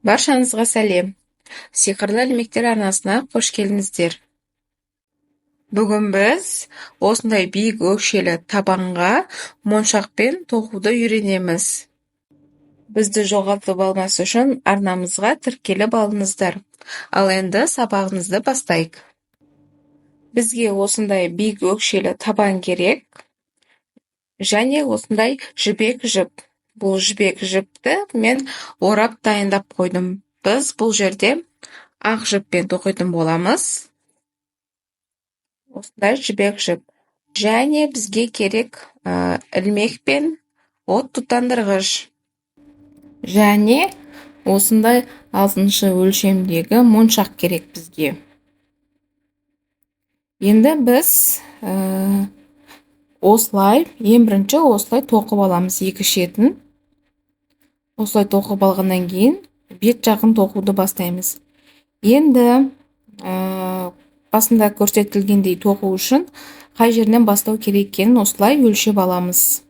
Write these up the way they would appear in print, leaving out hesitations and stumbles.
Баршаңызға сәлем. Сиқырлы ілмектер арнасына қош келдіңіздер. Бүгін біз осындай биік өкшелі табанға моншақпен тоқуды үйренеміз. Бізді жоғалтып алмас үшін арнамызға тіркеліп алыңыздар. Ал енді сабағымызды бастайық. Бізге осындай биік өкшелі табан керек. Және осындай жібек жіп. Бұл жібек жіпті мен орап дайындап қойдым. Біз бұл жерде ақ жіппен тоқитын боламыз. Осындай жібек жіп. Және бізге керек ілмек пен от тұтандырғыш. Және осындай 6 өлшемдегі моншақ керек бізге. Енді біз осылай, ең бірінші осылай тоқып аламыз екі шетін. Осылай тоқып алғаннан кейін бет жағын тоқуды бастаймыз. Енді басында көрсетілгендей тоқу үшін қай жерінен бастау керек екенін осылай өлшеп аламыз.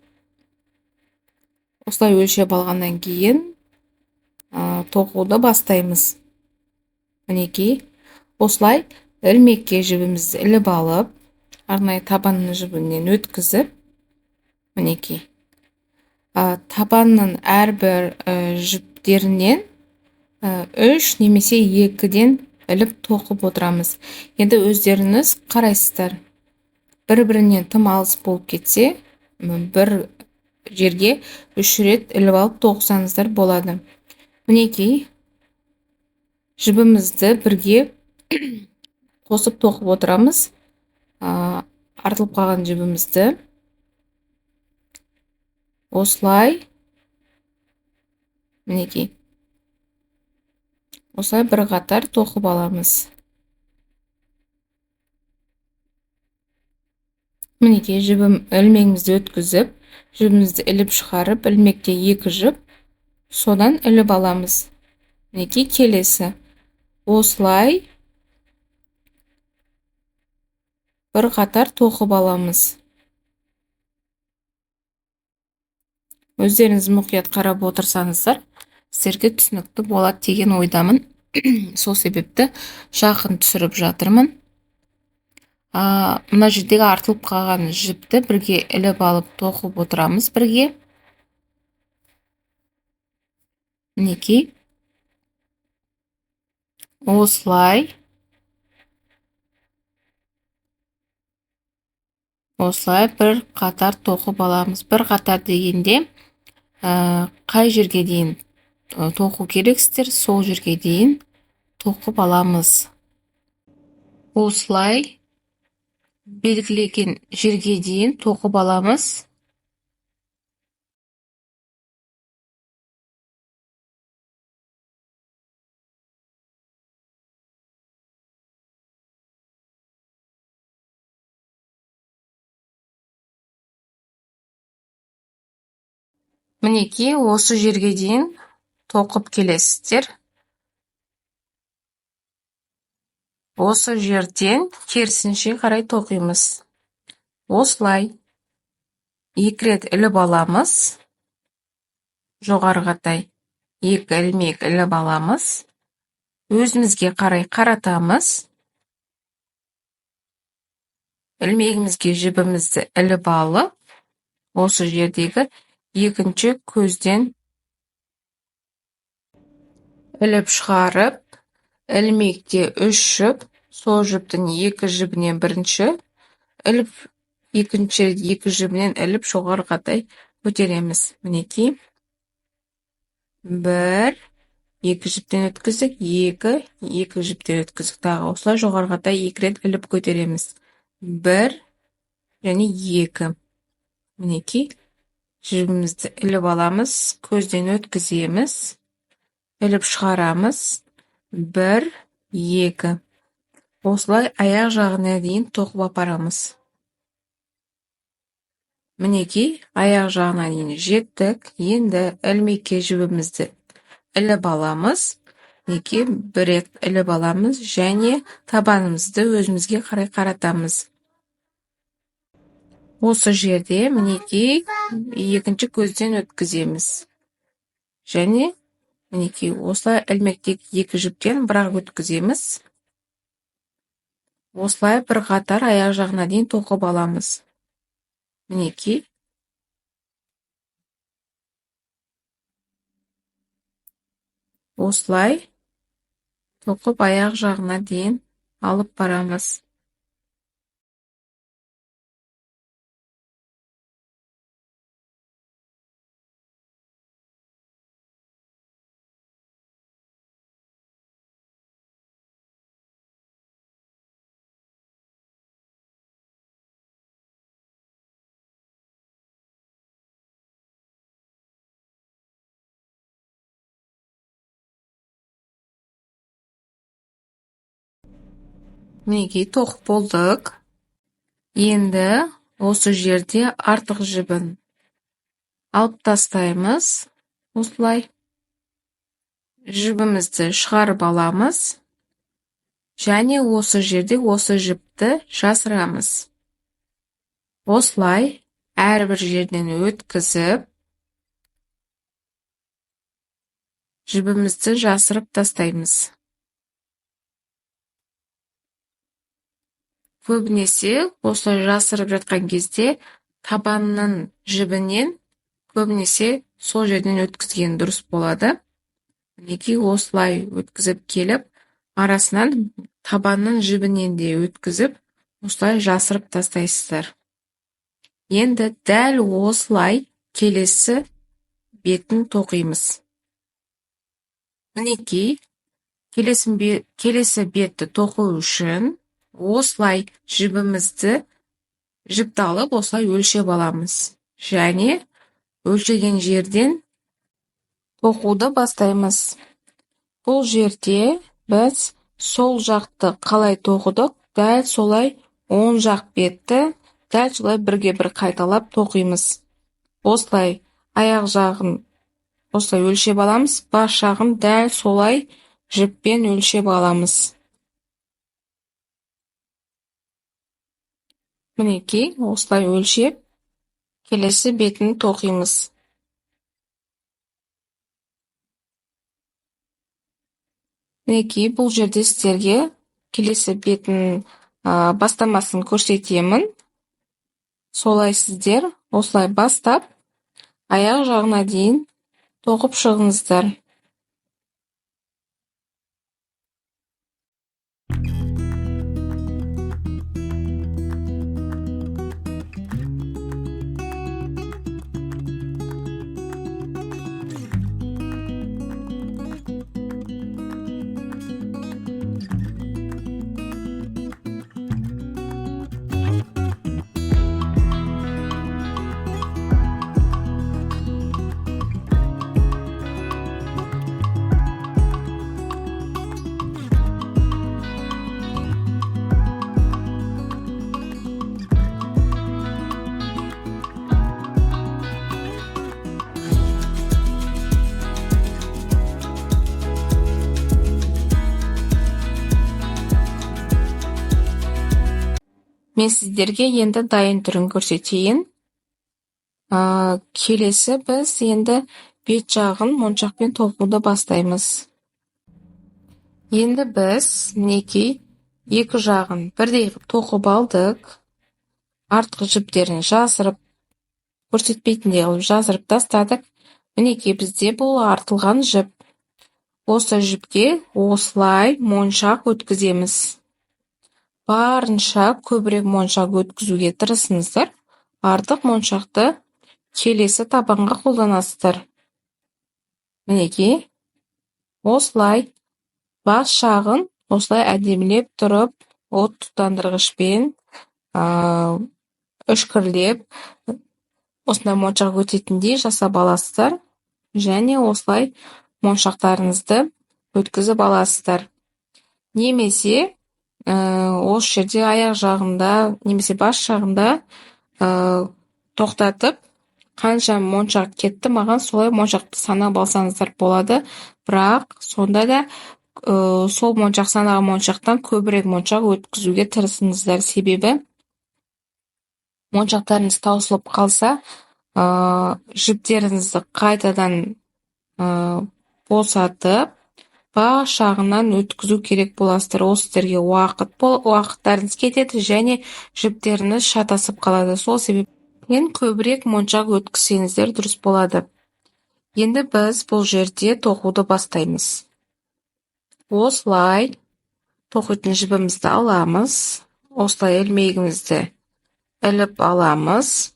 Осылай өлшеп алғаннан кейін тоқуды бастаймыз. Мінекей, осылай ілмекке жібімізді іліп алып, арнайы табанның жібінен өткізіп, мінекей, табанның әрбір жіптерінен 3 немесе 2-ден іліп тоқып отырамыз. Енді өздеріңіз қарайсыздар. Бір-бірінен тым алыс болып кетсе, бір жерге 3 рет іліп алып тоқсаңыздар болады. Мінекей, жібімізді бірге қосып тоқып отырамыз. Артылып қалған жібімізді осылай, мінекей, осылай бір қатар тоқып аламыз. Мінекей, ілмегімізді өткізіп, жібімізді іліп шығарып, ілмекте 2 жіп, содан іліп аламыз. Мінекей, келесі осылай бір қатар тоқып аламыз. Өздеріңіз мұқият қарап отырсаңыздар, сіздерге түсінікті болады деген ойдамын. Сол себепті жақын түсіріп жатырмын. Мына жердегі артылып қалған жіпті бірге іліп алып тоқып отырамыз бірге. Мінекей, осылай бір қатар тоқып аламыз. Бір қатар дегенде қай жерге дейін тоқу керексіздер, сол жерге дейін тоқып аламыз. Осылай белгілеген жерге дейін тоқып аламыз. Мінекей, осы жерге дейін тоқып келесіздер. Осы жерден керісінше қарай тоқимыз. Осылай 2 рет іліп аламыз. Жоғарғатай 2 ілмек іліп аламыз. Өзімізге қарай қаратамыз. Ілмегімізге жібімізді іліп алып, осы жердегі 2-ші көзден іліп шығарып, ілмекте 3 жіп, сол жіптің 2 жібінен бірінші іліп, 2-ші 2 жібінен іліп жоғарғатай көтереміз. Мінекей, 1, 2 жіптен өткіздік, 2 жіптен өткіздік. Тағы осылай жоғарғатай 2 рет іліп көтереміз. 1 және 2. Мінекей, жібімізді іліп аламыз, көзден өткіземіз, іліп шығарамыз, 1, 2. Осылай аяқ жағына дейін тоқып апарамыз. Мінекей, аяқ жағына дейін жеттік. Енді ілмекке жібімізді іліп аламыз. Мінекей, 1 рет іліп аламыз және табанымызды өзімізге қарай қаратамыз. Осы жерде мінекей 2-ші көзден өткіземіз. Және Мінекей, осылай ілмектегі екі жіптен бір-ақ өткіземіз. Осылай бір қатар аяқ жағына дейін тоқып аламыз. Мінекей. Осылай тоқып аяқ жағына дейін алып барамыз. Мінекей, тоқып болдық. Енді осы жерде артық жібін алып тастаймыз. Осылай жібімізді шығарып аламыз. Және осы жерде осы жіпті жасырамыз. Осылай әрбір жерден өткізіп, жібімізді жасырып тастаймыз. Көбінесе осылай жасырып жатқан кезде табанның жібінен көбінесе сол жерден өткізген дұрыс болады. Мінекей, осылай өткізіп келіп, арасынан табанның жібінен де өткізіп, осылай жасырып тастайсыздар. Енді дәл осылай келесі бетін тоқимыз. Мінекей, келесі бетті тоқу үшін осылай жібімізді жіпті алып, осылай өлшеп аламыз. Және өлшеген жерден тоқуды бастаймыз. Бұл жерде біз сол жақты қалай тоқыдық, дәл солай оң жақ бетті дәл солай бірге бір қайталап тоқимыз. Осылай аяқ жағын осылай өлшеп аламыз, бас жағын дәл солай жіппен өлшеп аламыз. Мінекей, осылай өлшеп, келесі бетін тоқимыз. Мінекей, бұл жерде сіздерге келесі бетін бастамасын көрсетемін. Солай сіздер осылай бастап, аяқ жағына дейін тоқып шығыңыздар. Мен сіздерге енді дайын түрін көрсетейін. Келесі біз енді бет жағын моншақпен тоқуды бастаймыз. Енді біз мінекей екі жағын бірдей тоқып алдық. Артық жіптерін жасырып, көрсетпейтіндей қылып жасырып тастадық. Мінекей, бізде бұл артылған жіп. Осы жіпке осылай моншақ өткіземіз. Барынша көбірек моншақ өткізуге тырысыңыздар. Артық моншақты келесі табанға қолданасыздар. Мінекей, осылай бас жағын осылай әдемілеп тұрып, от тұтандырғышпен үшкірлеп, осындай моншақ өтетіндей жасап аласыздар. Және осылай моншақтарыңызды өткізіп аласыздар. Немесе осы жерде аяқ жағында, немесе бас жағында тоқтатып, қанша моншақ кетті, маған солай моншақты санап алсаңыздар болады. Бірақ сонда да сол моншақ санаған моншақтан көбірек моншақ өткізуге тырысыңыздар. Себебі моншақтарыңыз таусылып қалса, жіптеріңізді қайтадан босатып, шағынан өткізу керек боласыздар. Ол сіздерге уақыттарыңыз кетеді және жіптеріңіз шатасып қалады. Сол себептен көбірек моншақ өткізсеңіздер дұрыс болады. Енді біз бұл жерде тоқуды бастаймыз. Осылай тоқитын жібімізді аламыз. Осылай ілмегімізді іліп аламыз.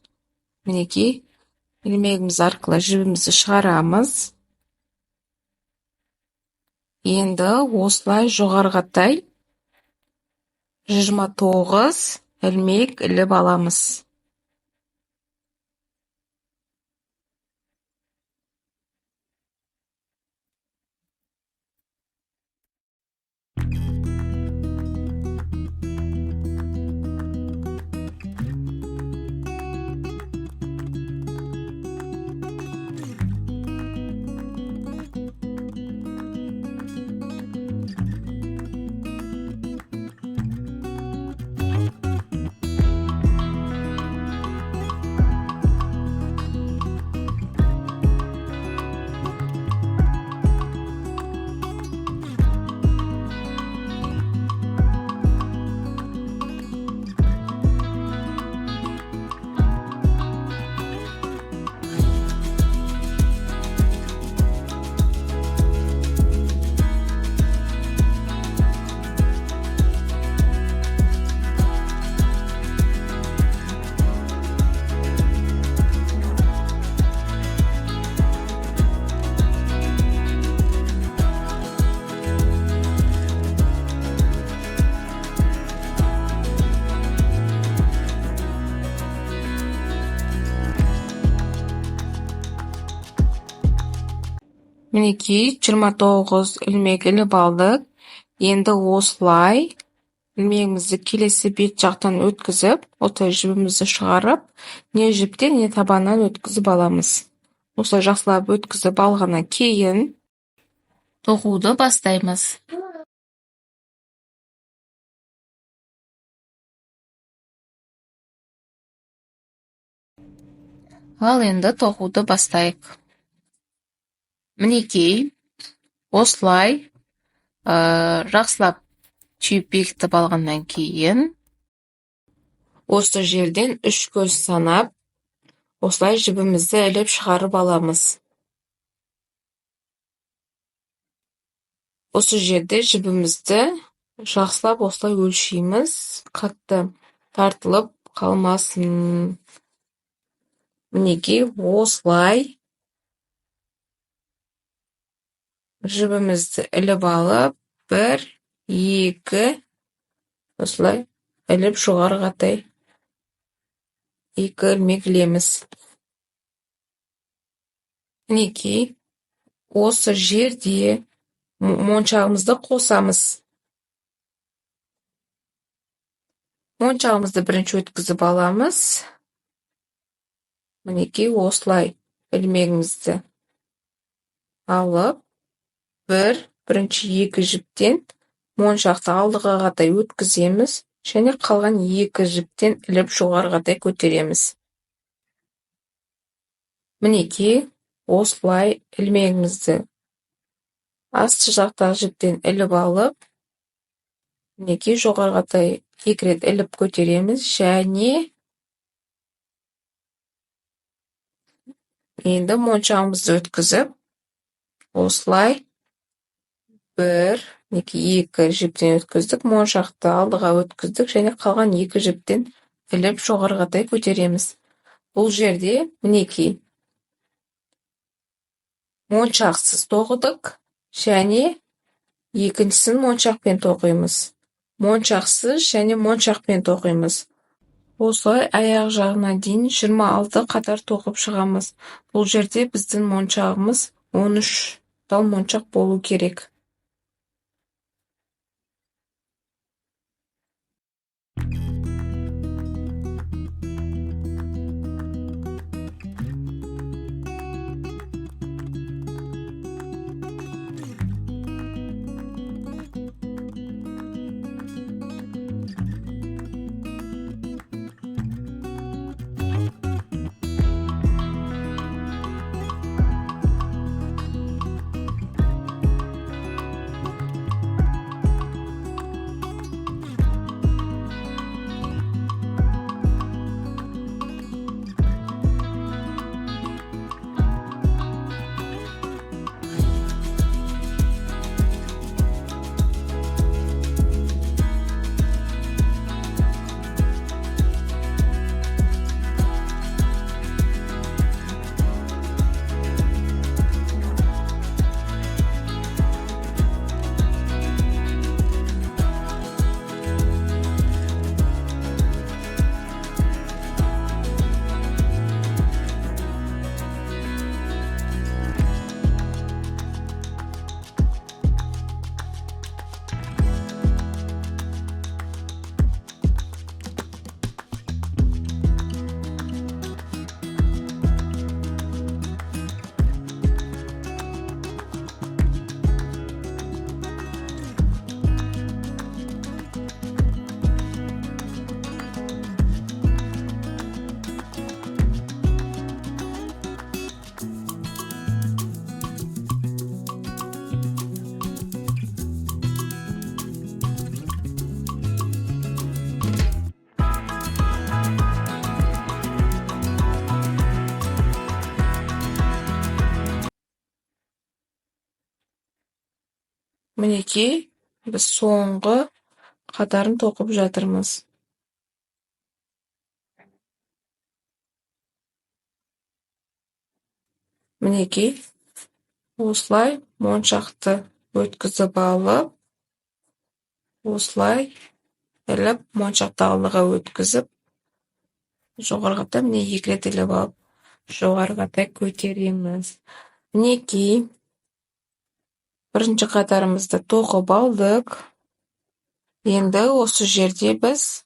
Мінекей, ілмегіміз арқылы жібімізді шығарамыз. Енді осылай жоғарғатай 29 ілмек іліп аламыз. Мінекей 29 ілмек іліп алдық. Енді осылай ілмегімізді келесі бет жақтан өткізіп, осылай жібімізді шығарып, не жіптен, не табаннан өткізіп аламыз. Осылай жақсылап өткізіп алғаннан кейін тоқуды бастаймыз. Ал енді тоқуды бастайық. Мінекей, осылай жақсылап түйіп бекітіп алғаннан кейін, осы жерден 3 көз санап, осылай жібімізді іліп шығарып аламыз. Осы жерде жібімізді жақсылап осылай өлшейміз, қатты тартылып қалмасын. Мінекей, осылай жібімізді іліп алып, 1, 2, осылай іліп жоғарғатай 2 ілмек ілеміз. Мінекей, осы жерде моншағымызды қосамыз. Моншағымызды бірінші өткізіп аламыз. Мінекей, осылай ілмегімізді алып, бірінші 2 жіптен моншақты алдыға қарай өткіземіз, және қалған 2 жіптен іліп жоғарыға қарай көтереміз. Мінекей, осылай ілмегімізді астқы жақтағы жіптен іліп алып, мінекей жоғарыға қарай 2 рет іліп көтереміз, және енді моншағымызды өткізіп, осылай 1, 2 жіптен өткіздік, моншақты алдыға өткіздік, және қалған 2 жіптен іліп жоғарыға қарай көтереміз. Бұл жерде мінекей моншақсыз тоқыдық, және екіншісін моншақпен тоқимыз. Моншақсыз және моншақпен тоқимыз. Осылай аяқ жағына дейін 26 қатар тоқып шығамыз. Бұл жерде біздің моншағымыз 13 тал моншақ болу керек. Мінекей, біз соңғы қатарын тоқып жатырмыз. Мінекей, осылай моншақты өткізіп алып, осылай іліп, моншақты алдыға өткізіп, жоғарғата міне 2 рет іліп алып, жоғарғата көтереміз. Мінекей, бірінші қатарымызды тоқып алдық. Енді осы жерде біз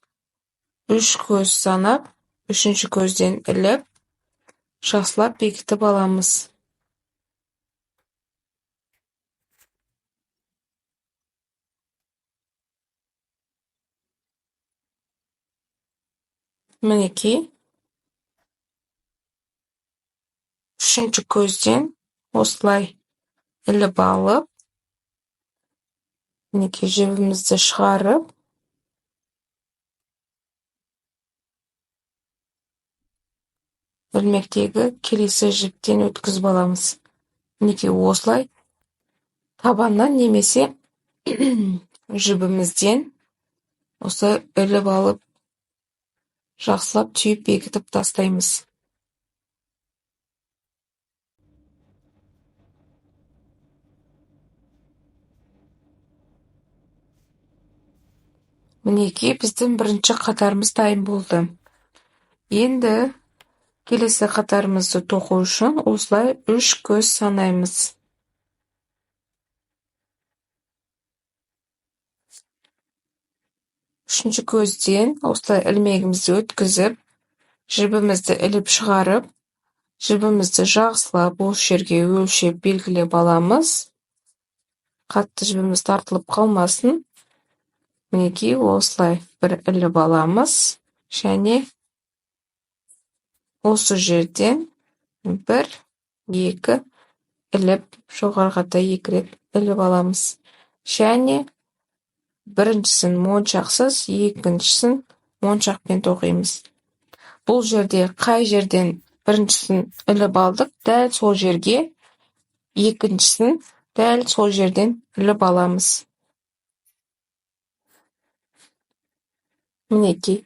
3 көз санап, 3-ші көзден іліп, жақсылап бекітіп аламыз. Мінекей, 3-ші көзден осылай іліп алып, мінекей жібімізді шығарып, ілмектегі келесі жіптен өткізіп аламыз. Мінекей осылай табаннан немесе жібімізден осы іліп алып, жақсылап түйіп бекітіп тастаймыз. Мінекей, біздің бірінші қатарымыз дайын болды. Енді келесі қатарымызды тоқу үшін осылай 3 көз санаймыз. 3-ші көзден осылай ілмегімізді өткізіп, жібімізді іліп шығарып, жібімізді жақсылап осы жерге өлшеп белгілеп аламыз. Қатты жібіміз тартылып қалмасын. Мінекей, осылай бір іліп аламыз. Және осы жерден 1, 2 іліп, жоғарғата 2 рет іліп аламыз. Және біріншісін моншақсыз, екіншісін моншақпен тоқимыз. Бұл жерде қай жерден біріншісін іліп алдық, дәл сол жерге екіншісін дәл сол жерден іліп аламыз. Мінекей,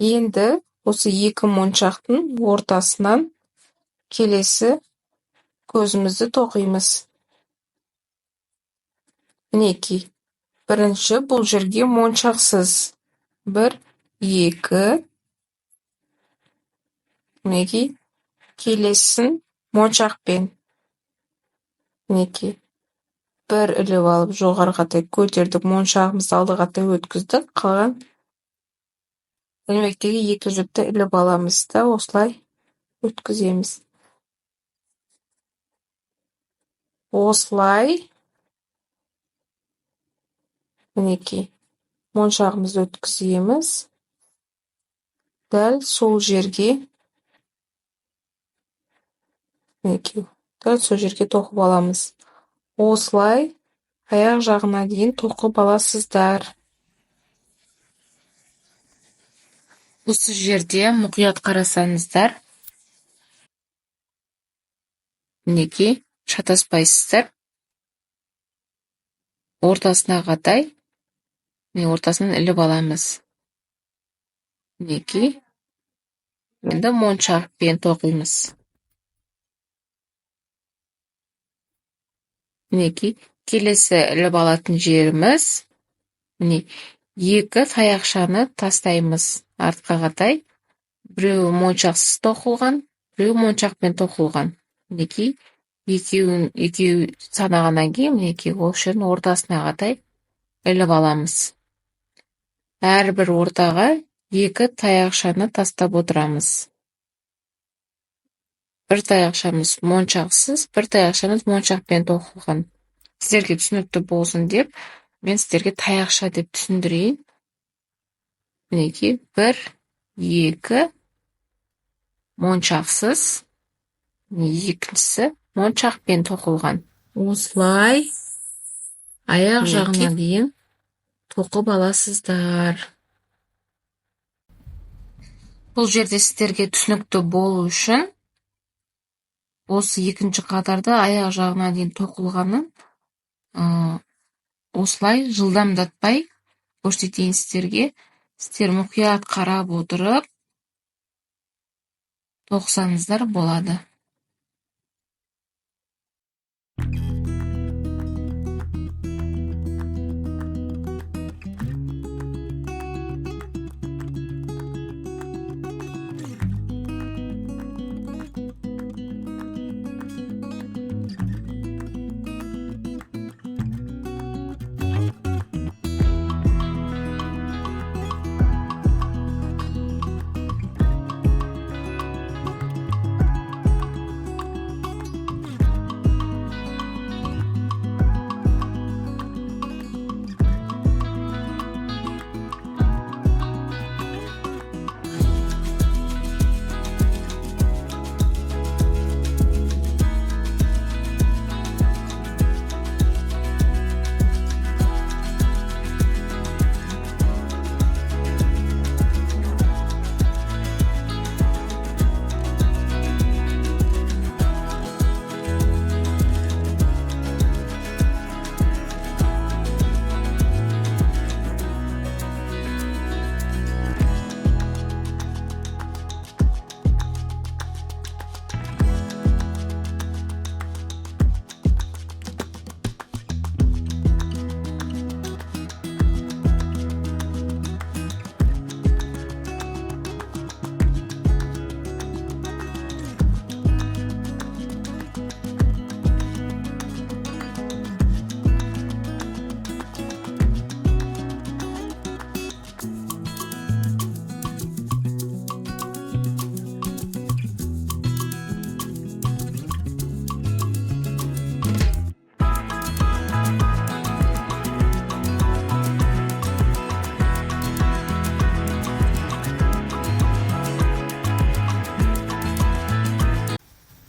енді осы 2 моншақтың ортасынан келесі көзімізді тоқимыз. Мінекей, бірінші бұл жерге моншақсыз. 1, 2. Мінекей, келесін моншақпен. Мінекей, 1 іліп алып, жоғарғата көтердік, моншағымызды алдыға өткіздік, қалған ілмектегі 2 жіпті іліп аламыз да, осылай өткіземіз. Осылай, мінекей, моншағымызды өткіземіз. Дәл сол жерге, мінекей, дәл сол жерге тоқып аламыз. Осылай аяқ жағына дейін тоқып аласыздар. Осы жерде мұқият қарасаңыздар, мінекей, шатаспайсыздар. Ортасына қатай, ортасынан іліп аламыз. Мінекей, енді моншақпен тоқимыз. Мінекей, келесі іліп алатын жеріміз, міне 2 таяқшаны тастаймыз артқа қатай. Біреуі моншақсыз тоқылған, біреуі моншақпен тоқылған. Мінекей, екеуі санағаннан кейін, мінекей, осы жердің ортасына қатай іліп аламыз. Әрбір ортаға 2 таяқшаны тастап отырамыз. Бір таяқшамыз моншақсыз, бір таяқшамыз моншақпен тоқылған. Сіздерге түсінікті болсын деп, мен сіздерге таяқша деп түсіндірейін. Мінекей, 1, 2 моншақсыз, екіншісі моншақпен тоқылған. Осылай аяқ жағына дейін тоқып аласыздар. Бұл жерде сіздерге түсінікті болу үшін осы екінші қатарда аяқ жағына дейін тоқылғанын Осылай жылдамдатпай көрсетейін сіздерге. Сіздер мұқият қарап отырып тоқсаңыздар болады.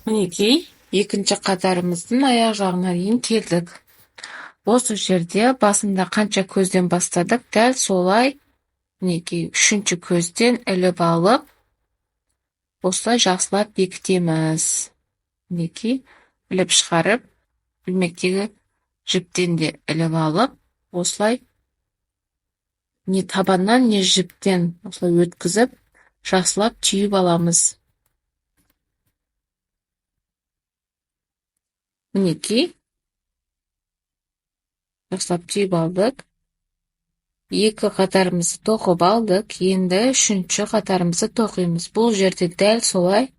Мінекей, екінші қатарымыздың аяқ жағына дейін келдік. Осы жерде басында қанша көзден бастадық, дәл солай мінекей үшінші көзден іліп алып, осылай жақсылап бекітеміз. Мінекей іліп шығарып, ilmektегі жіптен де іліп алып, осылай не табаннан, не жіптен осылай өткізіп, жақсылап түйіп аламыз. Мінекей, жақсылап түйіп алдық. Екі қатарымызды тоқып алдық. Енді үшінші қатарымызды тоқимыз. Бұл жерде дәл солай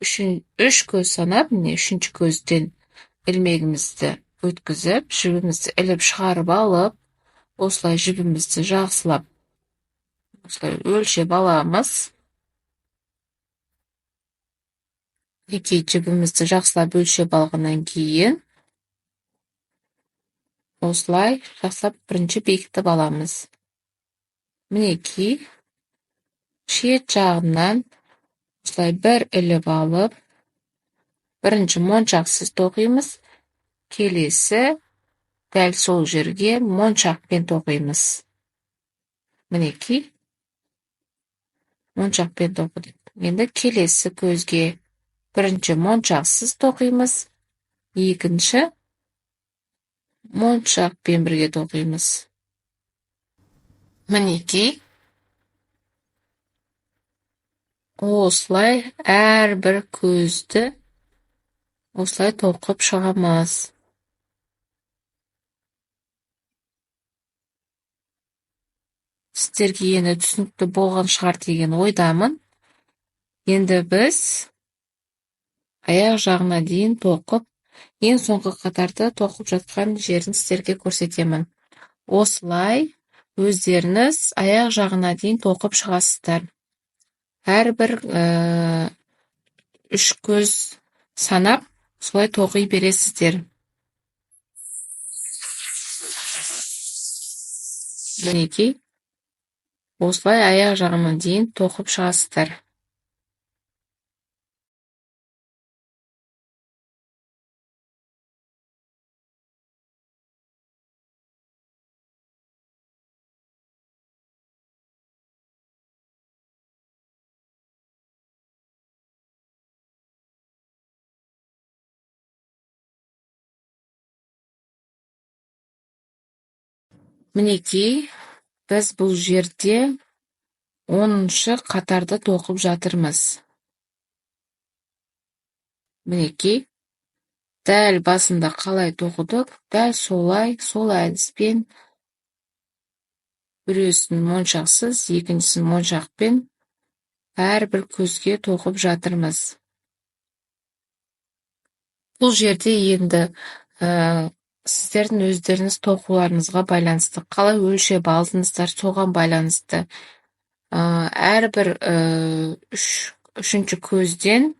үш көз санап, міне үшінші көзден ilmегімізді өткізіп, жібімізді іліп шығарып алып, осылай жібімізді жақсылап осылай өлшеп аламыз. Екі жібімізді жақсылап өлшеп алғаннан кейін осылай жақсылап бірінші бекітіп аламыз. Мінекей шет жағынан осылай бір іліп алып, бірінші моншақсыз тоқимыз, келесі дәл сол жерге моншақпен тоқимыз. Мінекей моншақпен тоқыдық. Енді келесі көзге бірінші моншақсыз тоқимыз, екінші моншақпен бірге тоқимыз. Мінекей осылай әрбір көзді осылай тоқып шығамыз. Сіздерге енді түсінікті болған шығар деген ойдамын. Енді біз аяқ жағына дейін тоқып, ең соңғы қатарды тоқып жатқан жерін сіздерге көрсетемін. Осылай өздеріңіз аяқ жағына дейін тоқып шығасыздар. Әрбір үш көз санап, солай тоқи бересіздер. Мінекей, осылай аяқ жағына дейін тоқып шығасыздар. Мінекей, біз бұл жерде 10-шы қатарды тоқып жатырмыз. Мінекей, дәл басында қалай тоқыдық, дәл солай, сол әдіспен біреусін моншақсыз, екіншісін моншақпен әрбір көзге тоқып жатырмыз. Бұл жерде енді сіздердің өздеріңіз тоқуларыңызға байланысты, қалай өлшеп алдыңыздар, соған байланысты. Әрбір үшінші көзден,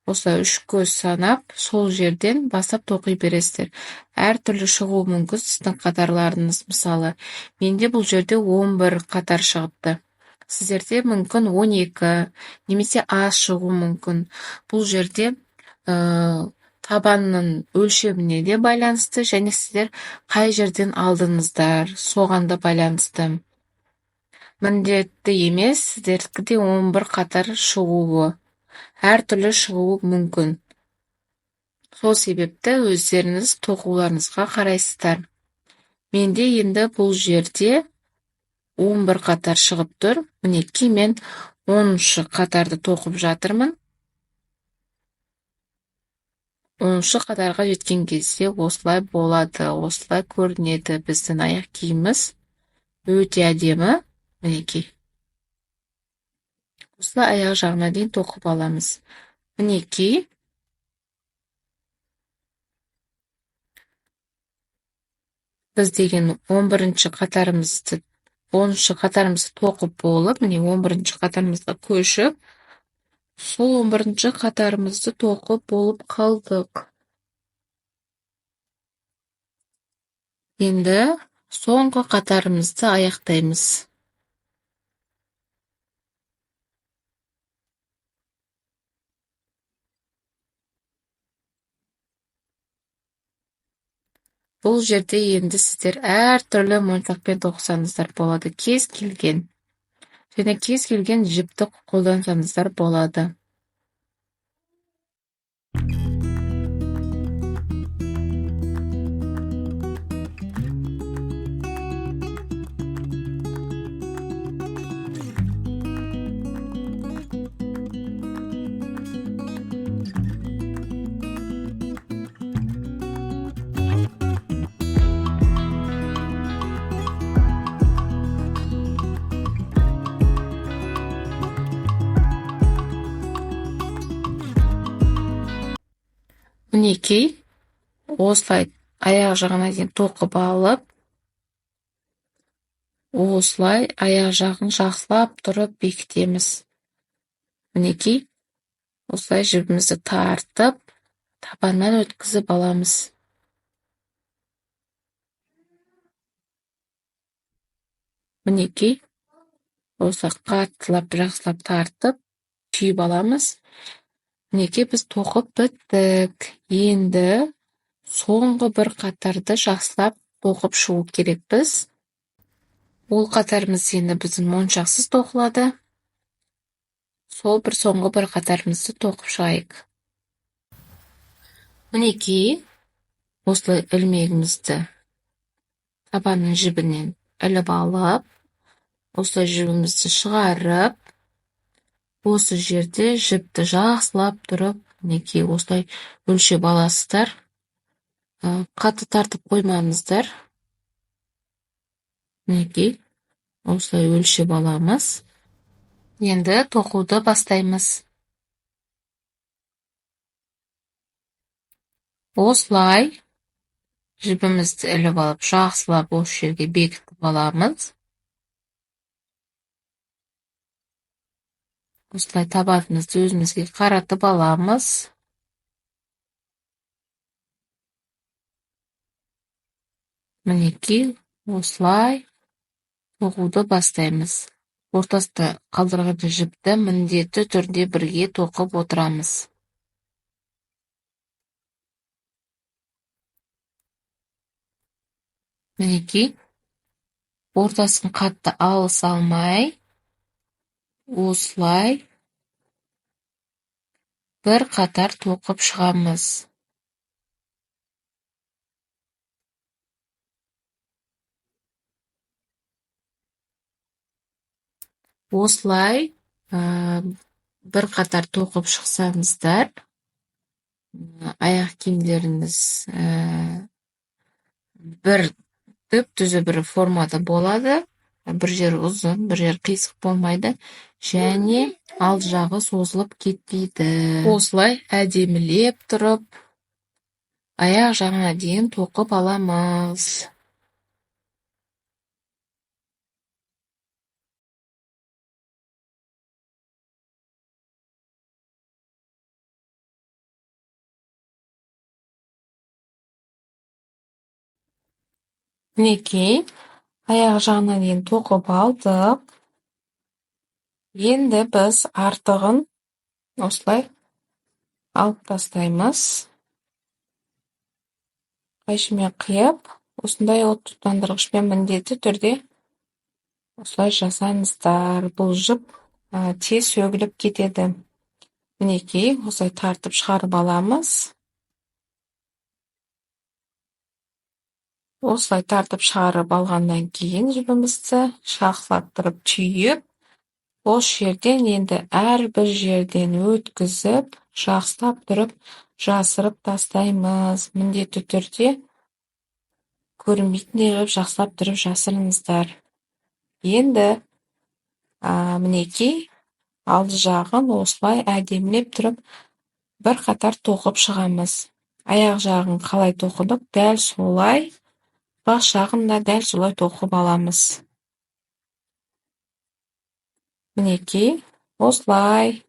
осылай 3 көз санап, сол жерден бастап тоқи бересіздер. Әртүрлі шығуы мүмкін сіздің қатарларыңыз, мысалы. Менде бұл жерде 11 қатар шығыпты. Сіздерде мүмкін 12, немесе аз шығуы мүмкін. Бұл жерде табанның өлшеміне де байланысты, және сіздер қай жерден алдыңыздар, соған да байланысты. Міндетті емес, сіздердікі 11 қатар шығуы, әртүрлі шығуы мүмкін. Сол себепті өздеріңіз тоқуларыңызға қарайсыздар. Менде енді бұл жерде 11 қатар шығып тұр. Мінекей, мен 10-шы қатарды тоқып жатырмын. 10-шы қатарға жеткен кезде осылай болады, осылай көрінеді. Біздің аяқ киіміміз өте әдемі. Мінекей. Осылай аяқ жағына дейін тоқып аламыз. Мінекей. Біз деген 11-ші қатарымызды, 10-шы қатарымызды тоқып болып, міне 11-ші қатарымызға көшіп, сол 11-ші қатарымызды тоқып болып қалдық. Енді соңғы қатарымызды аяқтаймыз. Бұл жерде енді сіздер әртүрлі моншақпен тоқысаңыздар болады, кез келген. Және кез келген жіпті қолдансаңыздар болады. Мінекей, осылай аяқ жағына дейін тоқып алып, осылай аяқ жағын жақсылап тұрып бекітеміз. Мінекей, осылай жібімізді тартып, табаннан өткізіп аламыз. Мінекей, осылай қаттылап, жақсылап тартып, түйіп аламыз. Мінекей, біз тоқып біттік. Енді соңғы бір қатарды жақсылап тоқып шығу керекпіз. Ол қатарымыз енді біздің моншақсыз тоқылады. Сол соңғы бір қатарымызды тоқып шығайық. Мінекей, осылай ілмегімізді табанның жібінен іліп алып, осылай жібімізді шығарып, осы жерде жіпті жақсылап тұрып, мінекей, осылай өлшеп аласыздар. Қатты тартып қоймаңыздар. Мінекей, осылай өлшеп аламыз. Енді тоқуды бастаймыз. Осылай жібімізді іліп алып, жақсылап осы жерге бекітіп аламыз. Осылай табанымызды өзімізге қаратып аламыз. Мінекей, осылай тоқуды бастаймыз. Ортасында қалдырған жіпті міндетті түрде бірге тоқып отырамыз. Мінекей, ортасын қатты алыс алмай, осылай бір қатар тоқып шығамыз. Осылай бір қатар тоқып шықсаңыздар, аяқ киімдеріңіз бір түп-түзу бір формада болады. Бір жер ұзын, бір жер қисық болмайды, және алды жағы созылып кетпейді. Осылай әдемілеп тұрып, аяқ жағына дейін тоқып аламыз. Мінекей, аяқ жағына дейін тоқып алдық. Енді біз артығын осылай алып тастаймыз. Қайшымен қиып, осындай от тұтандырғышпен міндетті түрде осылай жасаңыздар. Бұл жіп тез сөгіліп кетеді. Мінекей, осылай тартып шығарып аламыз. Осылай тартып шығарып алғаннан кейін жібімізді шақлаттырып түйіп, осы жерден енді әрбір жерден өткізіп, жақсылап тұрып, жасырып тастаймыз. Міндетті түрде көрінбейтіндей ғып жақсылап тұрып жасырыңыздар. Енді мінекей, алды жағын осылай әдемілеп тұрып, бір қатар тоқып шығамыз. Аяқ жағын қалай тоқыдық, дәл солай, бас жағын да дәл солай тоқып аламыз. Мінекей, осылай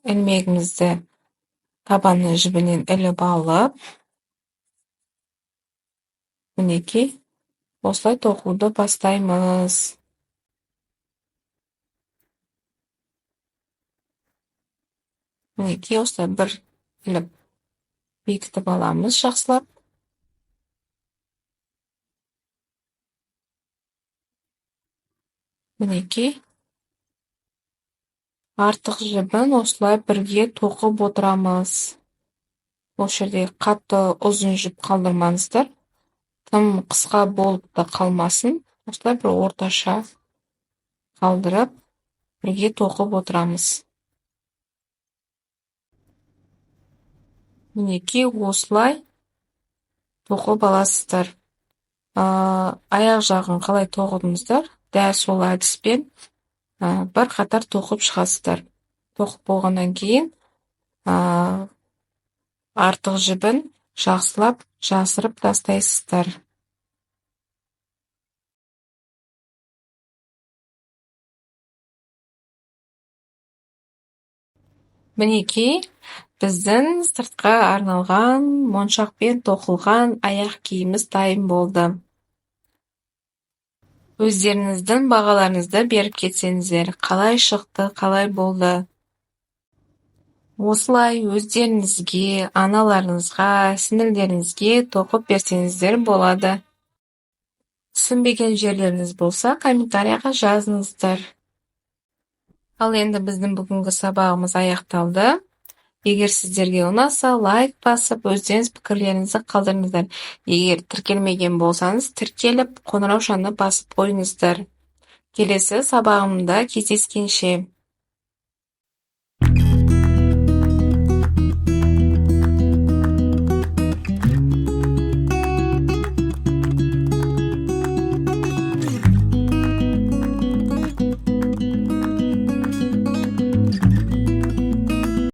ілмегімізді табанның жібінен іліп алып, мінекей, осылай тоқуды бастаймыз. Мінекей, осылай бір іліп бекітіп аламыз жақсылап. Мінекей, артық жібін осылай бірге тоқып отырамыз. Осы жерде қатты ұзын жіп қалдырмаңыздар. Тым қысқа болып та қалмасын. Осылай бір орташа қалдырып, бірге тоқып отырамыз. Мінекей, осылай тоқып аласыздар. Аяқ жағын қалай тоқыдыңыздар? Дәл сол әдіспен бір қатар тоқып шығасыздар. Тоқып болғаннан кейін артық жібін жақсылап жасырып тастайсыздар. Мінекей, біздің сыртқа арналған моншақпен тоқылған аяқ киіміміз дайын болды. Өздеріңіздің бағаларыңызды беріп кетсеңіздер, қалай шықты, қалай болды? Осылай өздеріңізге, аналарыңызға, сіңілдеріңізге тоқып берсеңіздер болады. Түсінбеген жерлеріңіз болса, комментарияға жазыңыздар. Ал енді біздің бүгінгі сабағымыз аяқталды. Егер сіздерге ұнаса, лайк басып, өздеріңіз пікірлеріңізді қалдырыңыздар. Егер тіркелмеген болсаңыз, тіркеліп, қоңырау шаны басып қойыңыздар. Келесі сабағымда кездескенше.